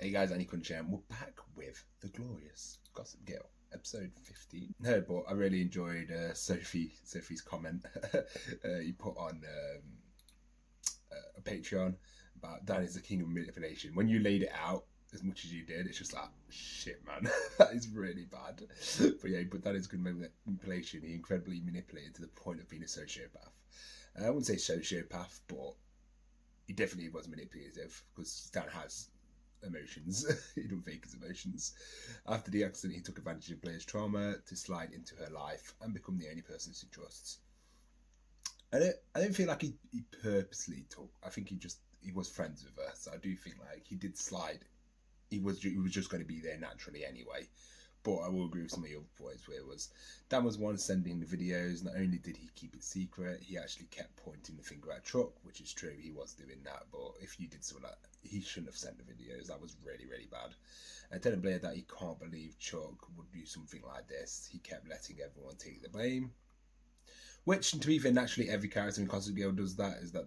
Hey guys, AniCrunch and we're back with the glorious Gossip Girl, episode 15. No, but I really enjoyed Sophie's comment he put on a Patreon about Dan is the king of manipulation. When you laid it out as much as you did, it's just like, shit, man, that is really bad. But yeah, but that is good manipulation. He incredibly manipulated to the point of being a sociopath. I wouldn't say sociopath, but he definitely was manipulative because Dan has emotions. He don't fake his emotions. After the accident, he took advantage of Blair's trauma to slide into her life and become the only person she trusts. I don't feel like he purposely took. I think he was friends with her, so I do think like he did slide. He was just going to be there naturally anyway. But I will agree with some of your points where it was Dan was one sending the videos. Not only did he keep it secret, he actually kept pointing the finger at Chuck, which is true, he was doing that. But if you did something like that, he shouldn't have sent the videos. That was really, really bad. And telling Blair that he can't believe Chuck would do something like this, he kept letting everyone take the blame. Which, to be fair, naturally every character in Gossip Girl does that, is that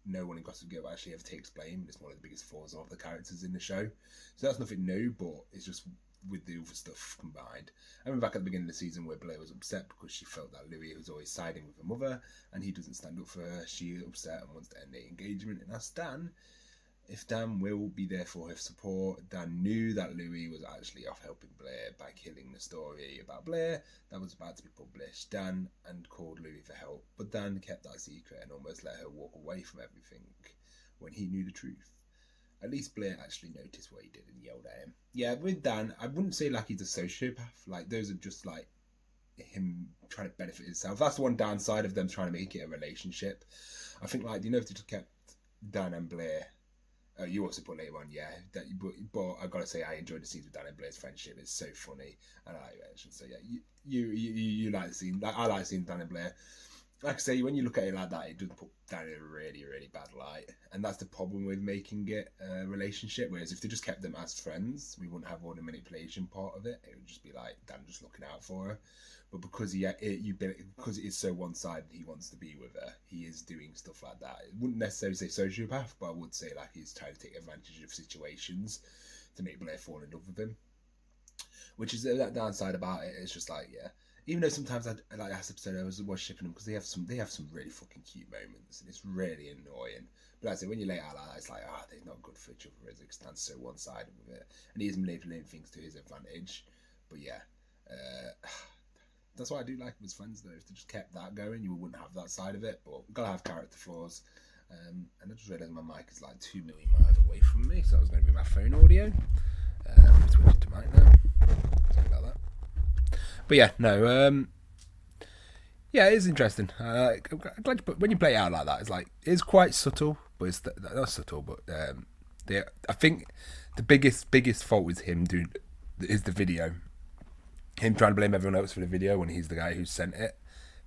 no one in Gossip Girl actually ever takes blame. It's one of the biggest flaws of the characters in the show. So that's nothing new, but it's just with the other stuff combined. I remember back at the beginning of the season where Blair was upset because she felt that Louis was always siding with her mother and he doesn't stand up for her. She's upset and wants to end the engagement. And that's Dan. If Dan will be there for her support, Dan knew that Louis was actually off helping Blair by killing the story about Blair that was about to be published. Dan and called Louis for help, but Dan kept that secret and almost let her walk away from everything when he knew the truth. At least Blair actually noticed what he did and yelled at him. Yeah, with Dan, I wouldn't say like he's a sociopath. Like those are just like him trying to benefit himself. That's the one downside of them trying to make it a relationship. I think like, if they just kept Dan and Blair. You also put later on, yeah. But I gotta say, I enjoyed the scenes with Dan and Blair's friendship. It's so funny, and I like it. So yeah, you like the scene. Like, I like seeing Dan and Blair. Like I say, when you look at it like that, it does put Dan in a really, really bad light, and that's the problem with making it a relationship. Whereas if they just kept them as friends, we wouldn't have all the manipulation part of it. It would just be like Dan just looking out for her. But because because it is so one-sided, he wants to be with her. He is doing stuff like that. I wouldn't necessarily say sociopath, but I would say like he's trying to take advantage of situations to make Blair fall in love with him. Which is that downside about it. It's just like, yeah. Even though sometimes I like last episode I was shipping them because they have some really fucking cute moments and it's really annoying. But like I say, when you lay it out like that, it's like, they're not good for each other as it stands so one-sided with it. And he is manipulating things to his advantage. But yeah. That's what I do like with his friends though. If they just kept that going, you wouldn't have that side of it. But we've got to have character flaws. And I just realised my mic is like 2 million miles away from me, so that was going to be my phone audio. Switch it to mic now. Sorry about that. But yeah, no. Yeah, it is interesting. I'm glad when you play it out like that, it's quite subtle, but it's not subtle. But I think the biggest fault is him is the video. Him trying to blame everyone else for the video when he's the guy who sent it.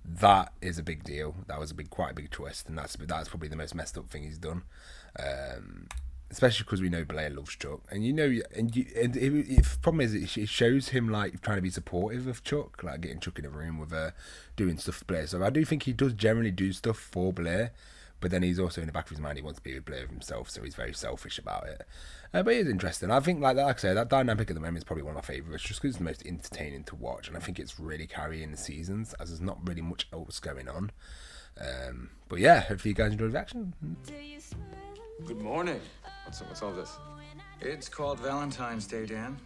That is a big deal. That was quite a big twist, and that's probably the most messed up thing he's done. Especially because we know Blair loves Chuck, and the problem is it shows him like trying to be supportive of Chuck, like getting Chuck in a room with her, doing stuff for Blair. So I do think he does generally do stuff for Blair, but then he's also in the back of his mind he wants to be with Blair himself, so he's very selfish about it. But it is interesting. I think, like I say, that dynamic at the moment is probably one of my favourites, just because it's the most entertaining to watch, and I think it's really carrying the seasons, as there's not really much else going on. But yeah, hopefully you guys enjoyed the action. Good morning. What's all this? It's called Valentine's Day, Dan.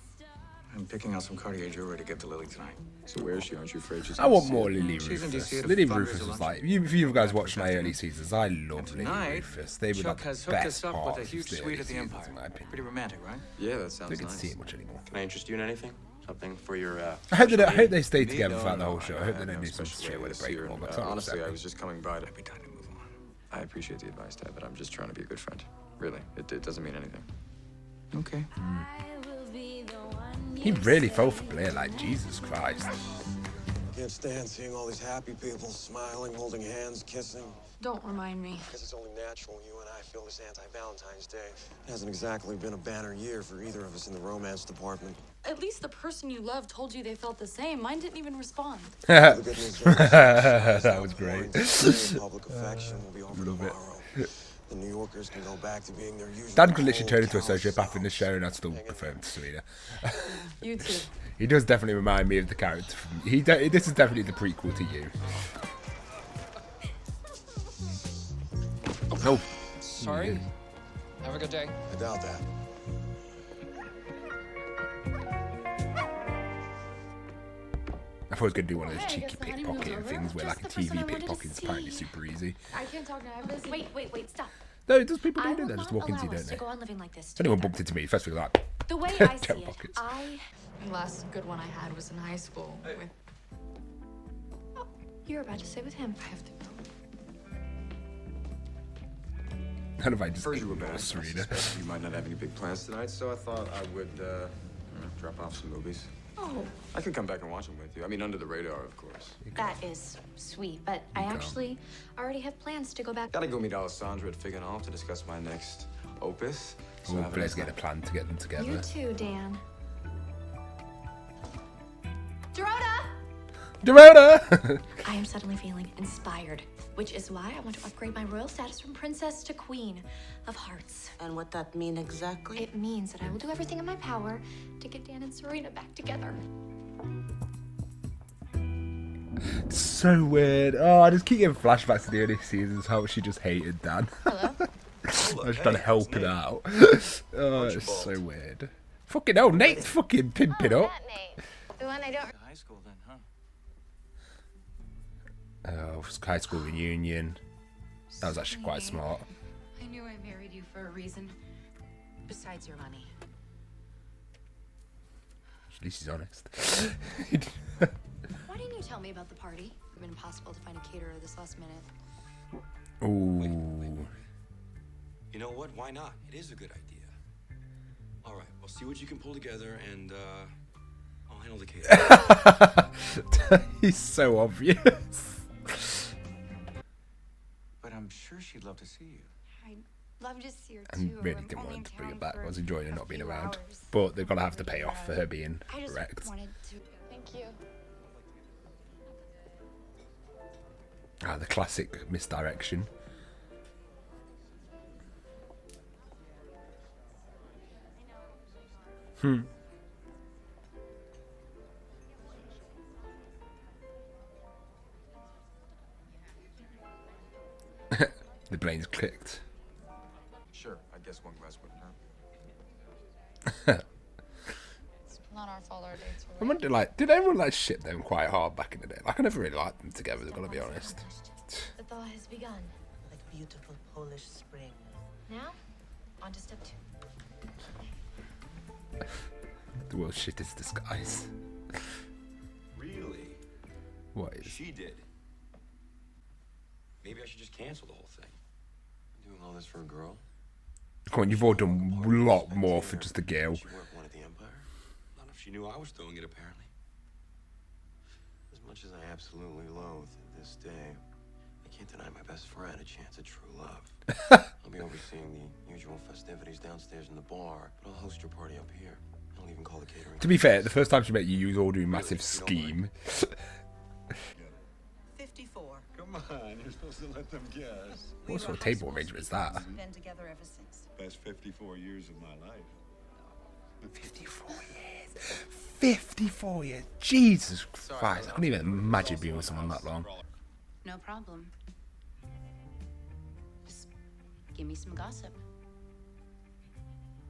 I'm picking out some Cartier jewelry to give to Lily tonight. So where is she? Aren't you afraid she's I want more Lily She's in Rufus. DC at a Lily fundraiser Rufus was luncheon. like, if you guys watched my early seasons, I love Lily Tonight, Rufus. They were Chuck like has the hooked best us up part with a of huge the suite early at the seasons, Empire. in my opinion. Pretty romantic, right? Yeah, that I sounds don't get to nice. see it much anymore. Can I interest you in anything? Something for your, I hope they stay Me, together no, throughout the no, whole show. I hope they don't do some Especially shit where they break here, them all. and, But sorry, honestly, upset I me. was just coming by to... Maybe time to move on. I appreciate the advice, Dad, but I'm just trying to be a good friend. Really, it doesn't mean anything. Okay. He really fell for Blair, like, Jesus Christ. Can't stand seeing all these happy people smiling, holding hands, kissing. Don't remind me. Guess it's only natural you and I feel this anti-Valentine's Day. It hasn't exactly been a banner year for either of us in the romance department. At least the person you love told you they felt the same. Mine didn't even respond. The good news is, That was great. Public affection will be over Love it. tomorrow. The New Yorkers can go back to being their usual. Dan could literally turn into a cold, sociopath callous in the show, and I'd still selves. prefer him to Serena. You too. He does definitely remind me of the character from. This is definitely the prequel to you. Oh, Sorry. Have a good day. I doubt that. I thought I was gonna do one of those Okay, I cheeky guess the honeymoon's pickpocketing over. things where Just like a the person TV I wanted to pickpocket is apparently see. super easy. I can't talk now. I have this. Wait, stop. No, there's people I doing it. will They just not walk into you, allow us don't to they? go on living like this If anyone together. bumped into me, first thing like, The way I see Terrible it, pockets. The last good one I had was in high school with... Oh, you're about to stay with him. I have to go. kind of I just Heard you were ignore bad. I Serena. suspected you might not have any big plans tonight, so I thought I would drop off some movies. Oh, I could come back and watch them with you. I mean, under the radar, of course. that is sweet, but I actually already have plans to go back. Gotta go meet Alessandra at Fig and Off to discuss my next opus. So I We'll haven't Blair's had getting a plan to get them together. You too, Dan. Dorota! Dorota! I am suddenly feeling inspired, which is why I want to upgrade my royal status from princess to queen of hearts. And what that mean exactly? It means that I will do everything in my power to get Dan and Serena back together. So weird. Oh, I just keep getting flashbacks to the early seasons, how she just hated Dan. Hello? I was trying to help it out. Oh, it's so weird. Fucking hell, Nate's fucking pimping up. Nate. The one I don't. High school then, huh? Oh, high school reunion. That was actually quite smart. I knew I married you for a reason. Besides your money. At least he's honest. Why didn't you tell me about the party? It's been impossible to find a caterer this last minute. Ooh. You know what? Why not? It is a good idea. All right, well, see what you can pull together, and I'll handle the case. He's so obvious. But I'm sure she'd love to see you. I'd love to see her I too. really I'm didn't only want in to bring her town back. I for was enjoying her a not being few around. hours. But they're going to have to pay off for her being I just wrecked. wanted to. Thank you. Ah, the classic misdirection. The brain's clicked. Sure, I guess one glass wouldn't hurt. It's not our fault our dates were I wonder, like, did everyone like ship them quite hard back in the day? Like, I never really liked them together. I've got to be honest. The thaw has begun. Like beautiful Polish spring. Now, on to step 2. The world's shittest disguise. Really? What is? She did. Maybe I should just cancel the whole thing. Doing all this for a girl? Come on, you've all done a lot more for just a girl. She weren't one at the Empire. Not if she knew I was doing it, apparently. As much as I absolutely loathe this day, I can't deny my best friend a chance at true love. I'll be overseeing the usual festivities downstairs in the bar, but I'll host your party up here. I'll even call the catering. To be fair, the first time she met you, you was all doing massive scheme. 54. Come on, you're supposed to let them guess. What sort of table arrangement is that? Been together ever since. Best 54 years of my life. 54 years. 54 years. Jesus Christ. I couldn't even imagine being with someone that long. No problem. Just give me some gossip.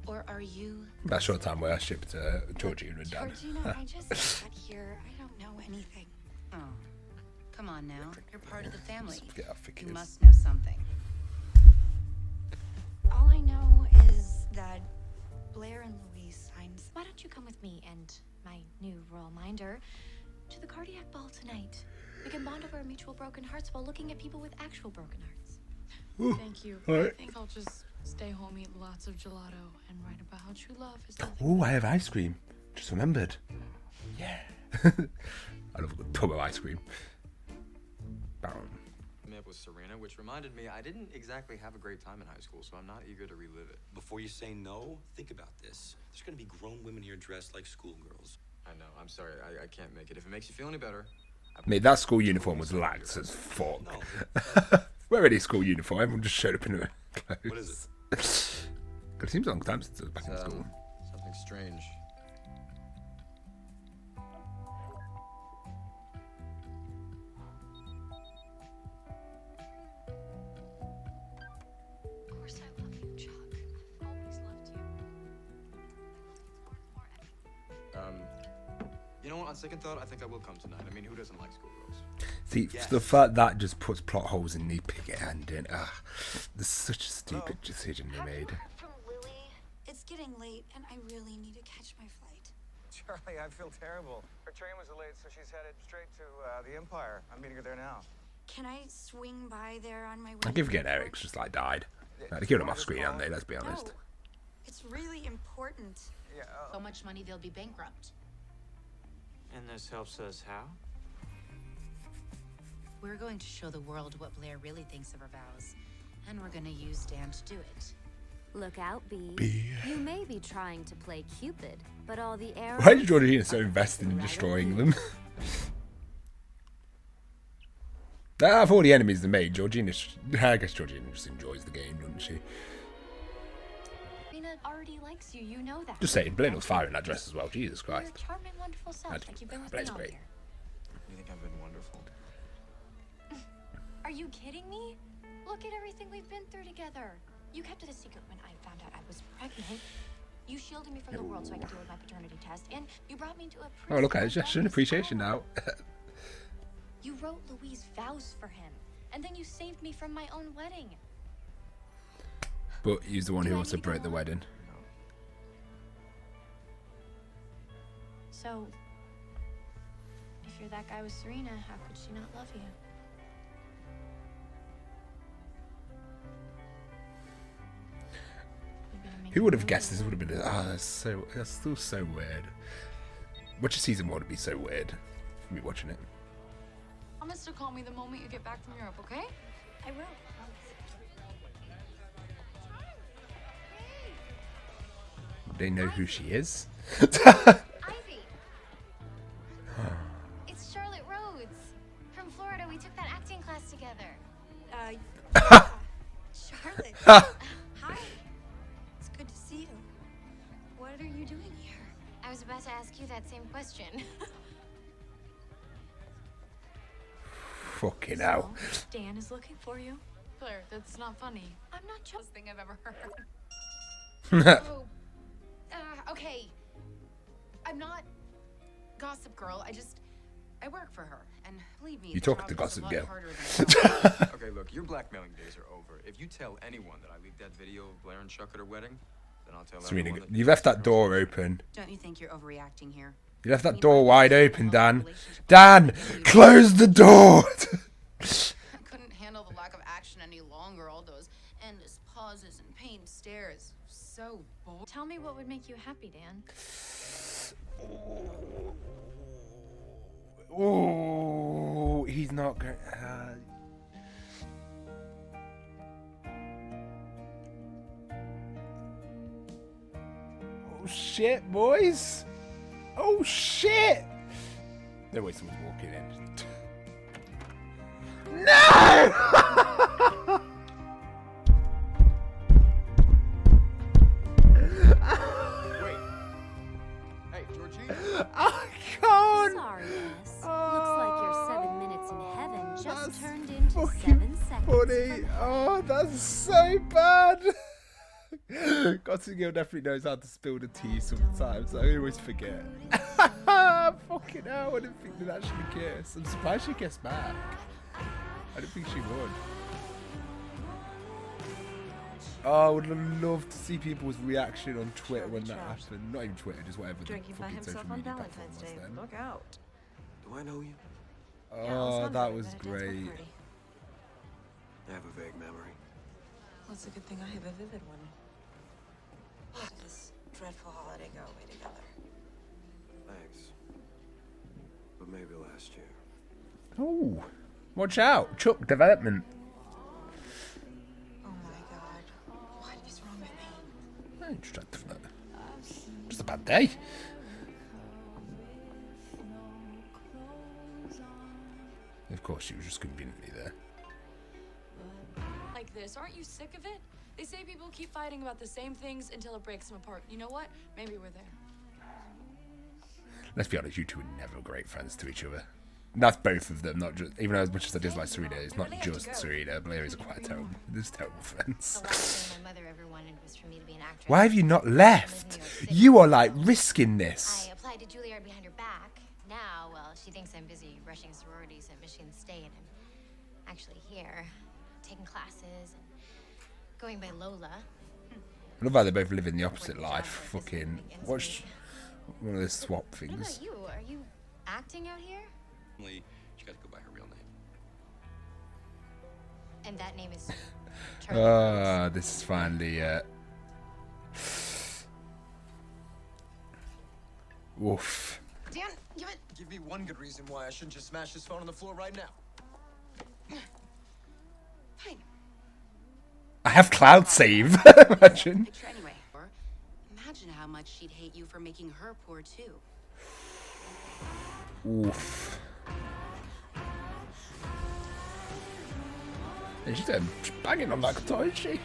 Or are you... That short time where I shipped Georgina and Dan. Georgina, I just got here. I don't know anything. Oh, come on now. You're part of the family. Get our You figures. must know something. All I know is that Blair and Louise signed. Why don't you come with me and my new royal minder to the cardiac ball tonight? We can bond over our mutual broken hearts while looking at people with actual broken hearts. Thank you. All right. I think I'll just stay home, eat lots of gelato, and write about how true love is nothing. Oh, I have ice cream. Just remembered. Yeah. I love a good tub of ice cream. Baron. Me up with Serena, which reminded me I didn't exactly have a great time in high school, so I'm not eager to relive it. Before you say no, think about this. There's gonna be grown women here dressed like schoolgirls. I know. I'm sorry. I can't make it. If it makes you feel any better. Mate, that school uniform was lax as fuck. No. Wear any school uniform, everyone just showed up in a What is Close. It seems a long time since I was back in school. Something strange. Of course I love you, Chuck. I've always loved you. You know what? On second thought, I think I will come tonight. I mean, who doesn't like schoolgirls? See, the fact that just puts plot holes in the picket hand in. There's such a stupid decision they made. From Lily. It's getting late, and I really need to catch my flight. Charlie, I feel terrible. Her train was delayed, so she's headed straight to the Empire. I'm meeting her there now. Can I swing by there on my way? I keep forgetting Eric's just like died. They killed him off screen, haven't they? Let's be honest. No, it's really important. Yeah. So much money they'll be bankrupt. And this helps us how? We're going to show the world what Blair really thinks of her vows. And we're going to use Dan to do it. Look out, B. B. You may be trying to play Cupid, but all the arrows... Why is Georgina so invested in destroying them? Out of all the enemies they made, I guess Georgina just enjoys the game, doesn't she? Rena already likes you. You know that. Just saying, Blaine was fire in that dress as well. Jesus You're Christ. a charming, wonderful self, like you've been with me Blaine's all great. year. You think I've been wonderful? Are you kidding me? Look at everything we've been through together. You kept it a secret when I found out I was pregnant. You shielded me from the world so I could deal with my paternity test, and you brought me to a Oh, look at it. prison Just an appreciation now. You wrote Louise vows for him, and then you saved me from my own wedding. But he's the one who also broke the wedding. So, if you're that guy with Serena, how could she not love you? Who would have guessed this would have been? That's still so weird. Watching season 1 would be so weird for me watching it. Promise to call me the moment you get back from Europe, okay? I will. They know who she is. Ivy. It's Charlotte Rhodes. From Florida, we took that acting class together. Charlotte. Hi. It's good to see you. What are you doing here? I was about to ask you that same question. Fucking hell. Dan is looking for you. Blair, that's not funny. I'm not Best thing I've ever heard. Oh, Okay. I'm not Gossip Girl. I work for her. And believe me, You the talking job to is a Gossip lot Girl. harder than Okay, look, your blackmailing days are over. If you tell anyone that I leaked that video of Blair and Chuck at her wedding, then I'll tell Serena, everyone that you left that door open. Don't you think you're overreacting here? You left that door wide open, Dan. Dan, close the door. I couldn't handle the lack of action any longer. All those endless pauses and pained stares. So bored. tell me what would make you happy, Dan. Oh, he's not going. Oh shit, boys! Oh shit! No way, someone's walking in. No! Wait. Hey, Georgina. I can't. Sorry, S. Looks like your 7 minutes in heaven just That's turned into fucking 7 seconds. funny. Oh, that's so bad. Gossip Girl definitely knows how to spill the tea sometimes. I always forget. Fucking hell, I didn't think they'd actually kiss. I'm surprised she kissed back. I didn't think she would. Oh, I would love to see people's reaction on Twitter when that happened. Not even Twitter, just whatever. Drinking by himself on Valentine's Day. Look out. Do I know you? Oh, that was great. I have a vague memory. Well, it's a good thing I have a vivid one. How did this dreadful holiday go away together? Thanks. But maybe last year. Oh, watch out. Chuck development. Oh my god. What is wrong with me? Just a bad day. Of course, she was just conveniently there. like this. Aren't you sick of it? They say people keep fighting about the same things until it breaks them apart. You know what? Maybe we're there. Let's be honest, you two are never great friends to each other. And that's both of them, not just, even though as much as I dislike Serena, it's not just Serena. Blair is quite terrible. They're terrible friends. The last thing my mother ever wanted was for me to be an actress. Why have you not left? You are like risking this. I applied to Juilliard behind her back. Now, well, she thinks I'm busy rushing sororities at Michigan State. I'm actually here, taking classes and going by Lola. I love how they both live in the opposite life. Fucking watch one of those swap What things. about you? Are you acting out here? She got to go by her real name. And that name is Ah, this is finally Oof. Dan, give it. Give me one good reason why I shouldn't just smash this phone on the floor right now. Fine. I have cloud save. Imagine. Picture anyway. Or imagine how much she'd hate you for making her poor too. Oof. And she's banging on that guitar, is she?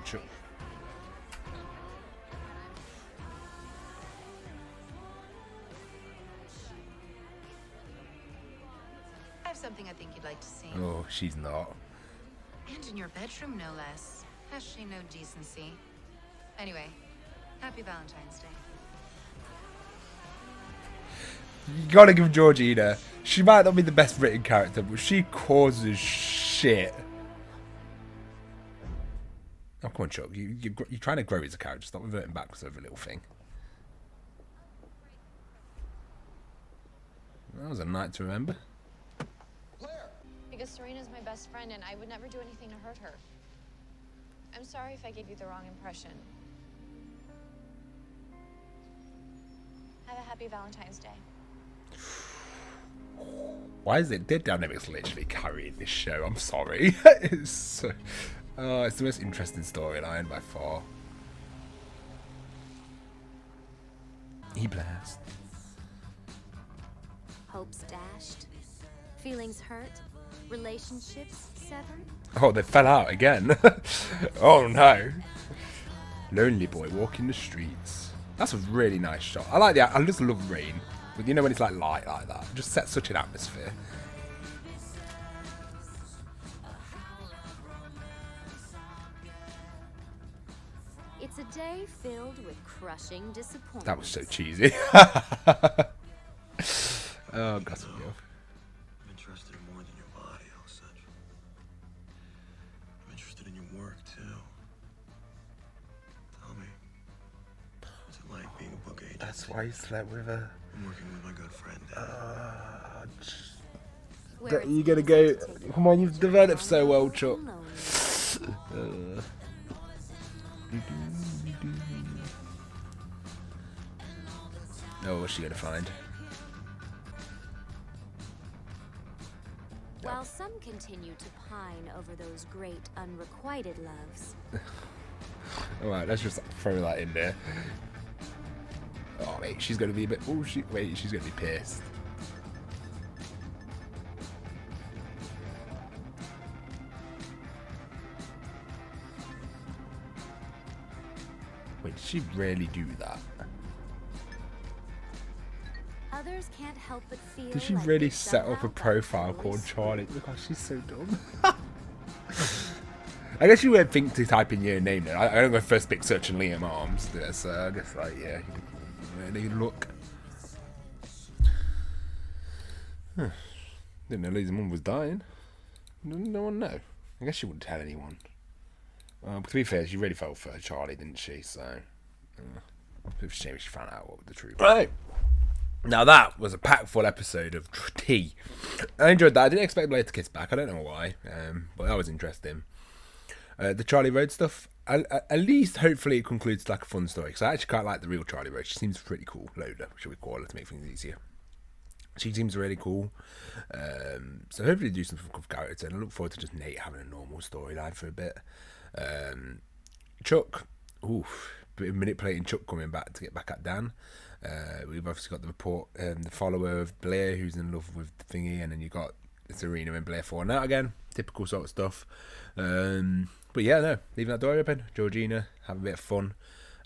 Sure. I have something I think you'd like to see. Oh, she's not. And in your bedroom, no less. Has she no decency? Anyway, happy Valentine's Day. You gotta give Georgina. She might not be the best written character, but she causes shit. Oh, come on, Chuck. You're trying to grow as a character. Stop reverting backwards over a little thing. That was a night to remember. Because Serena's my best friend and I would never do anything to hurt her. I'm sorry if I gave you the wrong impression. Have a happy Valentine's Day. Why is it? Their dynamics literally carrying this show. I'm sorry. It's so. It's the most interesting storyline by far. E-blast. Hopes dashed. Feelings hurt. Relationships severed. Oh, they fell out again. Oh no. Lonely boy walking the streets. That's a really nice shot. I like that. I just love rain. But you know when it's like light like that. It just sets such an atmosphere. It's a day filled with crushing disappointment. That was so cheesy. Oh, Gossip Girl. I'm interested in more than your body, Osage. I'm interested in your work, too. Tell me, what's it like being a book agent? That's why he slept with her. I'm working with my good friend, You're gonna go. Come on, you've developed so well, Chuck. Oh, what's she gonna find? While some continue to pine over those great unrequited loves. Alright, let's just throw that in there. Oh, wait, she's gonna be a bit. Oh, wait, she's gonna be pissed. Wait, did she really do that? Others can't help but feel. Did she like really they set up somehow a got profile totally called screwed. Charlie? Look, she's so dumb. I guess you would think to type in your name then. I don't go first pick search and Liam Arms. So I guess, like, yeah, really look. Huh. Didn't know Lisa's mum was dying. Didn't no one know. I guess she wouldn't tell anyone. To be fair, she really felt for Charlie, didn't she? So, a bit of a shame she found out what the truth was. Right. Now that was a packed full episode of tea. I enjoyed that. I didn't expect Blair to kiss back. I don't know why, but that was interesting. The Charlie Road stuff, at least hopefully it concludes like a fun story, because I actually quite like the real Charlie Road. She seems pretty cool. Lola, should we call her to make things easier. She seems really cool. So hopefully do some fun character, and I look forward to just Nate having a normal storyline for a bit. Chuck, oof. manipulating Chuck coming back to get back at Dan. We've obviously got the report, the follower of Blair who's in love with the thingy, and then you got Serena and Blair falling out again. Typical sort of stuff. But yeah, no, leaving that door open. Georgina, have a bit of fun.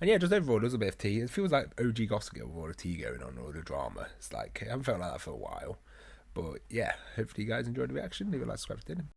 And yeah, just overall, there's a bit of tea. It feels like OG Gossip Girl with all the tea going on, all the drama. It's like, I haven't felt like that for a while. But yeah, hopefully you guys enjoyed the reaction. Leave a like, subscribe to dinner.